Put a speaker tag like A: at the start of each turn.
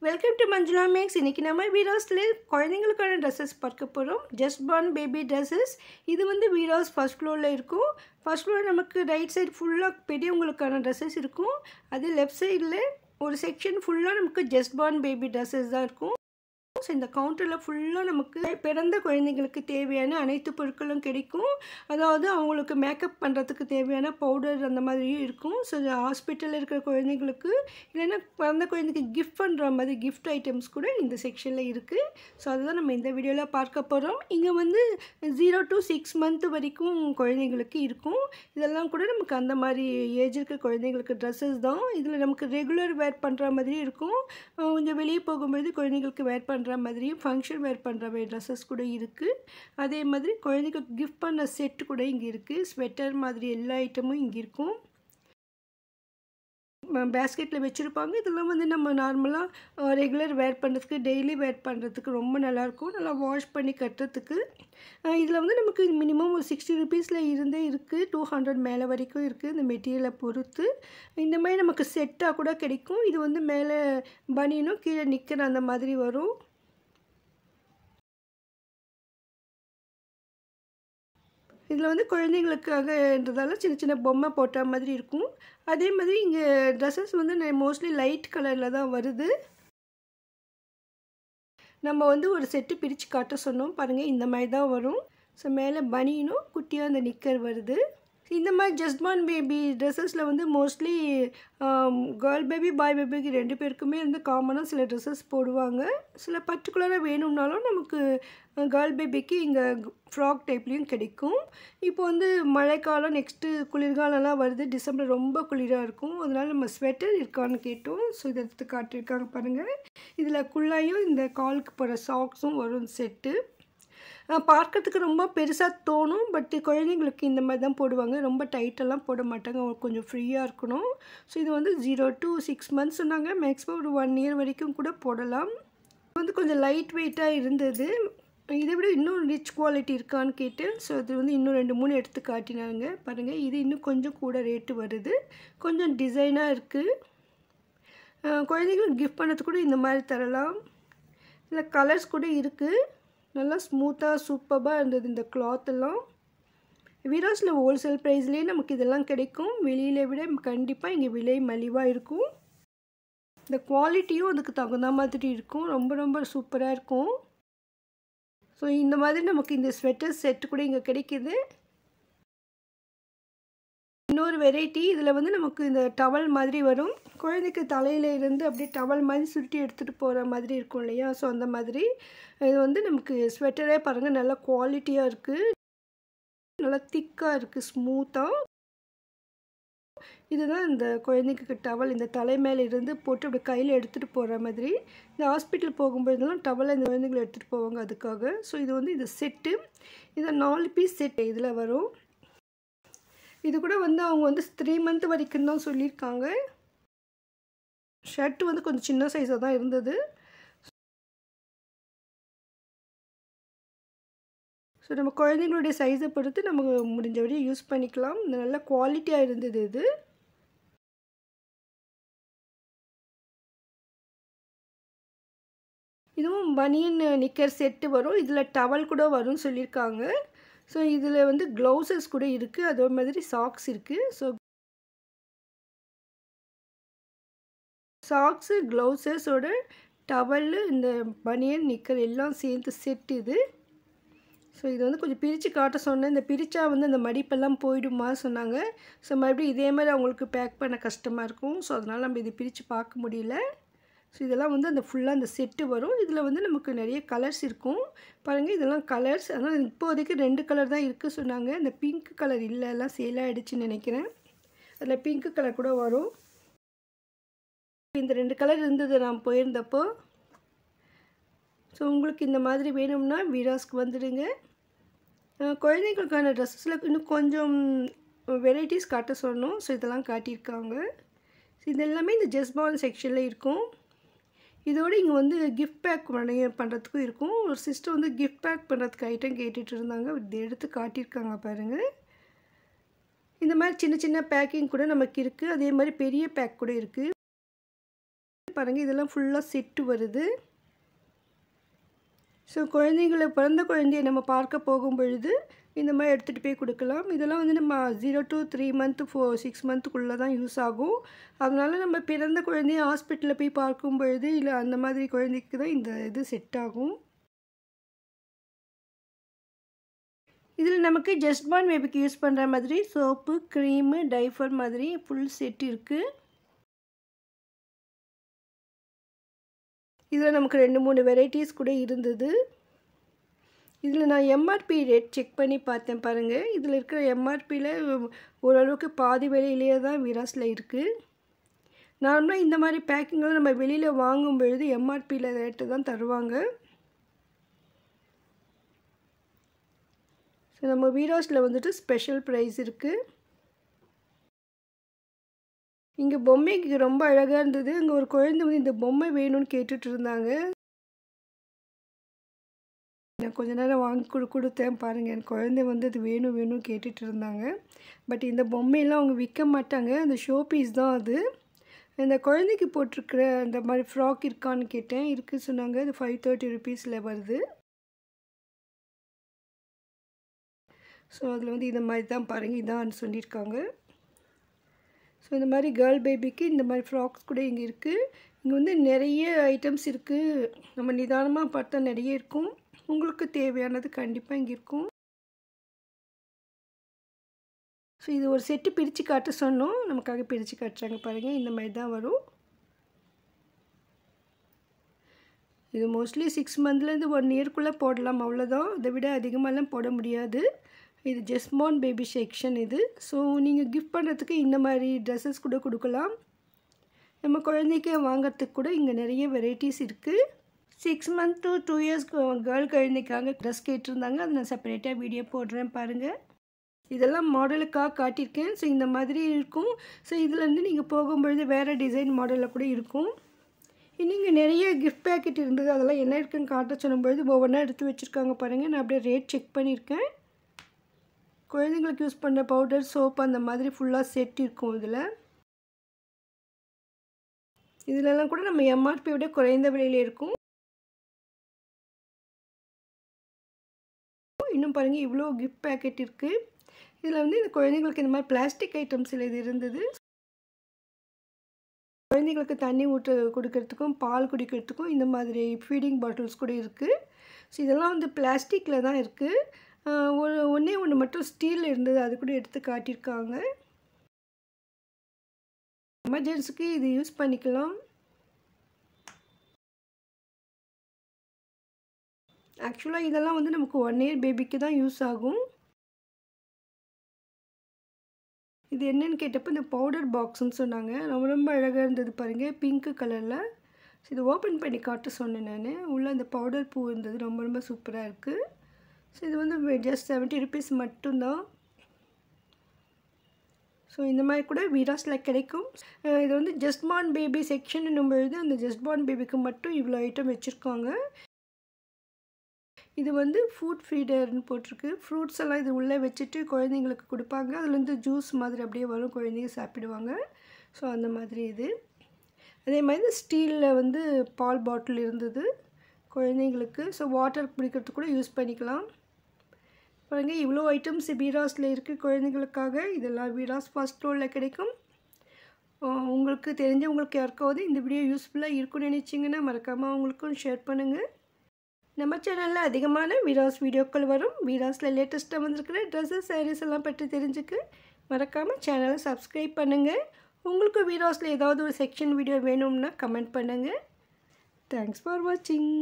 A: Welcome to Manjula maths. இன்றைக்கி நம்ம வீராஸில் குழந்தைங்களுக்கான dresses பார்க்க போகிறோம். Just born baby dresses. இது வந்து வீராஸ் ஃபர்ஸ்ட் ஃப்ளோரில் இருக்கும். ஃபர்ஸ்ட் ஃப்ளோர் நமக்கு ரைட் சைடு ஃபுல்லாக பெரியவங்களுக்கான ட்ரெஸ்ஸஸ் இருக்கும். அது லெஃப்ட் சைடில் ஒரு செக்ஷன் ஃபுல்லாக நமக்கு ஜஸ்ட் பார்ன் பேபி ட்ரெஸ்ஸஸ் தான் இருக்கும். ஸோ இந்த கவுண்டரில் ஃபுல்லாக நமக்கு பிறந்த குழந்தைங்களுக்கு தேவையான அனைத்து பொருட்களும் கிடைக்கும். அதாவது அவங்களுக்கு மேக்கப் பண்ணுறதுக்கு தேவையான பவுடர் அந்த மாதிரியும் இருக்கும். ஸோ ஹாஸ்பிட்டலில் இருக்கிற குழந்தைங்களுக்கு இல்லைன்னா பிறந்த குழந்தைக்கு கிஃப்ட் பண்ணுற மாதிரி கிஃப்ட் ஐட்டம்ஸ் கூட இந்த செக்ஷனில் இருக்குது. ஸோ அதுதான் நம்ம இந்த வீடியோவில் பார்க்க போகிறோம். இங்கே வந்து 0 to 6 month வரைக்கும் குழந்தைங்களுக்கு இருக்கும். இதெல்லாம் கூட நமக்கு அந்த மாதிரி ஏஜ் இருக்கிற குழந்தைங்களுக்கு ட்ரெஸ்ஸஸ் தான். இதில் நமக்கு ரெகுலர் வேர் பண்ணுற மாதிரி இருக்கும். கொஞ்சம் வெளியே போகும்போது குழந்தைங்களுக்கு வேர் பண்ணுற மாதிரியும் ஃபங்க்ஷன் வேர் பண்ணுற மாதிரி ட்ரெஸ்ஸஸ் கூட இருக்குது. அதே மாதிரி குழந்தைங்களுக்கு கிஃப்ட் பண்ண செட்டு கூட இங்கே இருக்குது. ஸ்வெட்டர் மாதிரி எல்லா ஐட்டமும் இங்கே இருக்கும். பேஸ்கெட்டில் வச்சுருப்பாங்க. இதெல்லாம் வந்து நம்ம நார்மலாக ரெகுலர் வேர் பண்ணுறதுக்கு டெய்லி வேர் பண்ணுறதுக்கு ரொம்ப நல்லாயிருக்கும். நல்லா வாஷ் பண்ணி கட்டுறதுக்கு. இதில் வந்து நமக்கு மினிமம் ஒரு 60 rupeesல இருந்தே இருக்குது. 200 மேலே வரைக்கும் இருக்குது இந்த மெட்டீரியலை பொறுத்து. இந்த மாதிரி நமக்கு செட்டாக கூட கிடைக்கும். இது வந்து மேலே பனியனும் கீழே நிற்கிற அந்த மாதிரி வரும். இதில் வந்து குழந்தைங்களுக்காகன்றதால சின்ன சின்ன பொம்மை போட்ட மாதிரி இருக்கும். அதே மாதிரி இங்கே ட்ரெஸ்ஸஸ் வந்து மோஸ்ட்லி லைட் கலரில் தான் வருது. நம்ம வந்து ஒரு செட்டு பிரித்து காட்ட சொன்னோம் பாருங்கள், இந்த மாதிரி தான் வரும். ஸோ மேலே பனியனும் குட்டியாக அந்த நிக்கர் வருது. இந்த மாதிரி ஜஸ்ட் பார்ன் பேபி ட்ரெஸ்ஸஸில் வந்து மோஸ்ட்லி கேர்ள் பேபி பாய் பேபிக்கு 2 பேருக்குமே வந்து காமனாக சில ட்ரெஸ்ஸஸ் போடுவாங்க. சில பர்டிகுலராக வேணும்னாலும் நமக்கு கேர்ள் பேபிக்கு இங்கே ஃப்ராக் டைப்லேயும் கிடைக்கும். இப்போ வந்து மழைக்காலம் நெக்ஸ்ட்டு குளிர்காலம்லாம் வருது. டிசம்பர் ரொம்ப குளிராக இருக்கும். அதனால் நம்ம ஸ்வெட்டர் இருக்கான்னு கேட்டோம். ஸோ இதை எடுத்து காட்டியிருக்காங்க பாருங்கள். இதில் குள்ளாயும் இந்த காலுக்கு போகிற சாக்ஸும் வரும் செட்டு. பார்க்கறதுக்கு ரொம்ப பெருசாக தோணும். பட் குழந்தைங்களுக்கு இந்த மாதிரி தான் போடுவாங்க. ரொம்ப டைட்டெல்லாம் போட மாட்டாங்க. அவங்களுக்கு கொஞ்சம் ஃப்ரீயாக இருக்கணும். ஸோ இது வந்து 0 to 6 months சொன்னாங்க. மேக்ஸிமம் ஒரு 1 year வரைக்கும் கூட போடலாம். இது வந்து கொஞ்சம் லைட் வெயிட்டாக இருந்தது. இதை விட இன்னும் ரிச் குவாலிட்டி இருக்கான்னு கேட்டேன். ஸோ அது வந்து இன்னும் 2-3 எடுத்து காட்டினாங்க பாருங்கள். இது இன்னும் கொஞ்சம் கூட ரேட்டு வருது. கொஞ்சம் டிசைனாக இருக்குது. குழந்தைங்களுக்கு கிஃப்ட் பண்ணது கூட இந்த மாதிரி தரலாம். இதில் கலர்ஸ் கூட இருக்குது. நல்லா ஸ்மூத்தாக சூப்பராக இருந்தது இந்த கிளாத்தெல்லாம். வீராஸில் ஹோல்சேல் ப்ரைஸ்லேயே நமக்கு இதெல்லாம் கிடைக்கும். வெளியில் விட கண்டிப்பாக இங்கே விலை மலிவாக இருக்கும். இந்த குவாலிட்டியும் அதுக்கு தகுந்த மாதிரி இருக்கும். ரொம்ப ரொம்ப சூப்பராக இருக்கும். ஸோ இந்த மாதிரி நமக்கு இந்த ஸ்வெட்டர் செட்டு கூட இங்கே கிடைக்கிது. இன்னொரு வெரைட்டி இதில் வந்து நமக்கு இந்த டவல் மாதிரி வரும். குழந்தைக்கு தலையில் இருந்து அப்படியே டவல் மாதிரி சுருட்டி எடுத்துகிட்டு போகிற மாதிரி இருக்கும் இல்லையா? ஸோ அந்த மாதிரி இது வந்து நமக்கு ஸ்வெட்டரே பாருங்கள் நல்லா குவாலிட்டியாக இருக்குது. நல்லா திக்காக இருக்குது, ஸ்மூத்தாக. இதுதான் இந்த குழந்தைக்கு டவல். இந்த தலை மேலே இருந்து போட்டு அப்படி கையில் எடுத்துகிட்டு போகிற மாதிரி. இந்த ஹாஸ்பிட்டல் போகும்போதெல்லாம் டவலை இந்த குழந்தைங்களை எடுத்துகிட்டு போவாங்க அதுக்காக. ஸோ இது வந்து இந்த செட்டு. இதை 4 பீஸ் செட் இதில் வரும். இது கூட வந்து அவங்க வந்து 3 month வரைக்கும் தான் சொல்லியிருக்காங்க. ஷர்ட்டு வந்து கொஞ்சம் சின்ன சைஸாக தான் இருந்தது. ஸோ நம்ம குழந்தைங்களுடைய சைஸை பொறுத்து நமக்கு முடிஞ்ச வரையும் யூஸ் பண்ணிக்கலாம். நல்ல குவாலிட்டியாக இருந்தது இது. இதுவும் பனியன் நிக்கர் செட்டு வரும். இதில் டவல் கூட வரும்னு சொல்லியிருக்காங்க. ஸோ இதில் வந்து க்ளவுஸஸ் கூட இருக்குது. அதே மாதிரி சாக்ஸ் இருக்குது. ஸோ சாக்ஸு, க்ளவுஸஸோட டவலு, இந்த பனியன் நிக்கர் எல்லாம் சேர்ந்து செட் இது. ஸோ இது வந்து கொஞ்சம் பிரித்து காட்ட சொன்னேன். இந்த பிரித்தா வந்து அந்த மடிப்பெல்லாம் போயிடுமா சொன்னாங்க. ஸோ மறுபடியும் இதே மாதிரி அவங்களுக்கு பேக் பண்ண கஷ்டமாக இருக்கும். ஸோ அதனால் நம்ம இதை பிரித்து பார்க்க முடியல. ஸோ இதெல்லாம் வந்து அந்த ஃபுல்லாக அந்த செட்டு வரும். இதில் வந்து நமக்கு நிறைய கலர்ஸ் இருக்கும் பாருங்கள். இதெல்லாம் கலர்ஸ். அதனால் இப்போதைக்கு 2 கலர் தான் இருக்குது சொன்னாங்க. இந்த பிங்க் கலர் இல்லை, எல்லாம் சேல் ஆகிடுச்சின்னு நினைக்கிறேன். அதில் பிங்க் கலர் கூட வரும். இந்த 2 கலர் இருந்தது நான் போயிருந்தப்போ. ஸோ உங்களுக்கு இந்த மாதிரி வேணும்னா வீராஸ்க்கு வந்துடுங்க. குழந்தைங்களுக்கான ட்ரெஸ்ஸஸில் இன்னும் கொஞ்சம் வெரைட்டிஸ் காட்ட சொன்னோம். ஸோ இதெல்லாம் காட்டியிருக்காங்க. ஸோ இது எல்லாமே இந்த ஜஸ்ட் பார்ன் செக்ஷனில் இருக்கும். இதோடு இங்கே வந்து கிஃப்ட் பேக் பண்ணுறதுக்கும் இருக்கும். ஒரு சிஸ்டர் வந்து கிஃப்ட் பேக் பண்ணுறதுக்கு ஐட்டம் கேட்டுட்டு இருந்தாங்க. இதை எடுத்து காட்டியிருக்காங்க பாருங்கள். இந்த மாதிரி சின்ன சின்ன பேக்கிங் கூட நமக்கு இருக்குது. அதே மாதிரி பெரிய பேக் கூட இருக்குது. பாருங்கள், இதெல்லாம் ஃபுல்லாக செட்டு வருது. ஸோ குழந்தைங்கள பிறந்த குழந்தைய நம்ம பார்க்க போகும் பொழுது இந்த மாதிரி எடுத்துகிட்டு போய் கொடுக்கலாம். இதெல்லாம் வந்து நம்ம 0 to 3 month 6 monthக்குள்ளே தான் யூஸ் ஆகும். அதனால் நம்ம பிறந்த குழந்தைய ஹாஸ்பிட்டலில் போய் பார்க்கும் பொழுது இல்லை அந்த மாதிரி குழந்தைக்கு தான் இந்த இது செட் ஆகும். இதில் நமக்கு ஜஸ்ட் பார்ன் பேபிக்கு யூஸ் பண்ணுற மாதிரி சோப்பு, க்ரீமு, டைஃபர் மாதிரி ஃபுல் செட் இருக்குது. இதில் நமக்கு 2-3 வெரைட்டிஸ் கூட இருந்தது. இதில் நான் எம்ஆர்பி ரேட் செக் பண்ணி பார்த்தேன் பாருங்கள். இதில் இருக்கிற எம்ஆர்பியில் ஓரளவுக்கு பாதி விலையிலேயே தான் வீராஸில் இருக்குது. நார்மலாக இந்த மாதிரி பேக்கிங்கெலாம் நம்ம வெளியில் வாங்கும் பொழுது எம்ஆர்பியில் ரேட்டு தான் தருவாங்க. ஸோ நம்ம வீராஸில் வந்துட்டு ஸ்பெஷல் ப்ரைஸ் இருக்குது. இங்கே பொம்மைக்கு ரொம்ப அழகாக இருந்தது. இங்கே ஒரு குழந்தை வந்து இந்த பொம்மை வேணும்னு கேட்டுட்டு இருந்தாங்க. நான் கொஞ்ச நேரம் வாங்கி கொடுத்தேன் பாருங்கள். என் குழந்தை வந்து அது வேணும் கேட்டுட்டு இருந்தாங்க. பட் இந்த பொம்மையெல்லாம் அவங்க விற்க மாட்டாங்க, அந்த ஷோ பீஸ் தான் அது. இந்த குழந்தைக்கு போட்டிருக்கிற அந்த மாதிரி ஃப்ராக் இருக்கான்னு கேட்டேன். இருக்குது சொன்னாங்க. அது 530 rupeesல வருது. ஸோ அதில் வந்து இந்த மாதிரி தான் பாருங்கள், இதான் சொல்லியிருக்காங்க. ஸோ இந்த மாதிரி கேர்ள் பேபிக்கு இந்த மாதிரி ஃப்ராக்ஸ் கூட இங்கே இருக்குது. இங்கே வந்து நிறைய ஐட்டம்ஸ் இருக்குது. நம்ம நிதானமாக பார்த்தா நிறைய இருக்கும். உங்களுக்கு தேவையானது கண்டிப்பாக இங்கே இருக்கும். ஸோ இது ஒரு செட்டு பிரித்து காட்ட சொன்னோம், நமக்காக பிரித்து காட்டுறாங்க பாருங்கள். இந்த மாதிரி தான் வரும். இது மோஸ்ட்லி 6 monthலேருந்து 1 yearக்குள்ளே போடலாம், அவ்வளோதான். அதை விட அதிகமாகலாம் போட முடியாது. இது ஜஸ்ட் பார்ன் பேபி செக்ஷன் இது. ஸோ நீங்கள் கிஃப்ட் பண்ணுறதுக்கு இந்த மாதிரி ட்ரெஸ்ஸஸ் கூட கொடுக்கலாம். நம்ம குழந்தைக்கு வாங்கிறதுக்கு கூட இங்கே நிறைய வெரைட்டிஸ் இருக்குது. 6 month to 2 years கேர்ள் குழந்தைக்காக ட்ரெஸ் கேட்டிருந்தாங்க. அதை நான் செப்பரேட்டாக வீடியோ போடுறேன் பாருங்கள். இதெல்லாம் மாடலுக்காக காட்டியிருக்கேன். ஸோ இந்த மாதிரி இருக்கும். ஸோ இதுலேருந்து நீங்கள் போகும்பொழுது வேறு டிசைன் மாடலில் கூட இருக்கும். இங்கே நிறைய கிஃப்ட் பேக்கெட் இருந்தது. அதெல்லாம் என்ன இருக்குன்னு காட்ட சொல்லும்பொழுது ஒவ்வொன்றா எடுத்து வச்சுருக்காங்க பாருங்கள். நான் அப்படியே ரேட் செக் பண்ணியிருக்கேன். குழந்தைங்களுக்கு யூஸ் பண்ணுற பவுடர், சோப் அந்த மாதிரி ஃபுல்லாக செட் இருக்கும். இதிலெல்லாம் கூட நம்ம எம்ஆர்பி விட குறைந்த விலையில் இருக்கும். இன்னும் பாருங்கள், இவ்வளோ கிஃப்ட் பேக்கெட் இருக்குது. இதில் வந்து இந்த குழந்தைங்களுக்கு இந்த மாதிரி பிளாஸ்டிக் ஐட்டம்ஸில் இது இருந்தது. குழந்தைங்களுக்கு தண்ணி கொடுக்கறதுக்கும் பால் குடிக்கிறதுக்கும் இந்த மாதிரி ஃபீடிங் பாட்டில்ஸ் கூட இருக்குது. ஸோ இதெல்லாம் வந்து பிளாஸ்டிக்கில் தான் இருக்குது. ஒன்றே ஒன்று மட்டும் ஸ்டீலில் இருந்தது, அது கூட எடுத்து காட்டியிருக்காங்க. எமர்ஜென்சிக்கு இது யூஸ் பண்ணிக்கலாம். ஆக்சுவலாக இதெல்லாம் வந்து நமக்கு 1 year பேபிக்கு தான் யூஸ் ஆகும். இது என்னன்னு கேட்டப்போ இந்த பவுடர் பாக்ஸ்ன்னு சொன்னாங்க. ரொம்ப அழகாக இருந்தது பாருங்கள், பிங்க் கலரில். ஸோ இது ஓப்பன் பண்ணி காட்ட சொன்னேன் நான். உள்ளே அந்த பவுடர் பூ இருந்தது, ரொம்ப சூப்பராக இருக்குது. ஸோ இது வந்து ஜஸ்ட் 70 rupees மட்டும்தான். ஸோ இந்த மாதிரி கூட வீராஸில் கிடைக்கும். இது வந்து ஜஸ்ட் பார்ன் பேபி செக்ஷன் பொழுது அந்த ஜஸ்ட் பார்ன் பேபிக்கு மட்டும் இவ்வளோ ஐட்டம் வச்சுருக்காங்க. இது வந்து ஃபுட் ஃபீடர்னு போட்டிருக்கு. ஃப்ரூட்ஸ் எல்லாம் இது உள்ளே வச்சுட்டு குழந்தைங்களுக்கு கொடுப்பாங்க. அதுலேருந்து ஜூஸ் மாதிரி அப்படியே வரும், குழந்தைங்க சாப்பிடுவாங்க. ஸோ அந்த மாதிரி இது. அதே மாதிரி ஸ்டீலில் வந்து பால் பாட்டில் இருந்தது குழந்தைங்களுக்கு. ஸோ வாட்டர் குடிக்கிறதுக்கு கூட யூஸ் பண்ணிக்கலாம். பாருங்கள், இவ்வளோ ஐட்டம்ஸ் வீராஸில் இருக்குது குழந்தைங்களுக்காக. இதெல்லாம் வீராஸ் ஃபர்ஸ்ட் ஃப்ளோரில் கிடைக்கும். உங்களுக்கு தெரிஞ்சவங்களுக்கு யாருக்காவது இந்த வீடியோ யூஸ்ஃபுல்லாக இருக்குன்னு நினச்சிங்கன்னா மறக்காமல் அவங்களுக்கும் ஷேர் பண்ணுங்கள். நம்ம சேனலில் அதிகமான வீராஸ் வீடியோக்கள் வரும். வீராஸில் லேட்டஸ்ட்டாக வந்திருக்கிற ட்ரெஸ்ஸஸ், சாரீஸ் எல்லாம் பற்றி தெரிஞ்சுக்க மறக்காமல் சேனலை சப்ஸ்கிரைப் பண்ணுங்கள். உங்களுக்கு வீராஸில் ஏதாவது ஒரு செக்ஷன் வீடியோ வேணும்னா கமெண்ட் பண்ணுங்கள். தேங்க்ஸ் ஃபார் வாட்சிங்.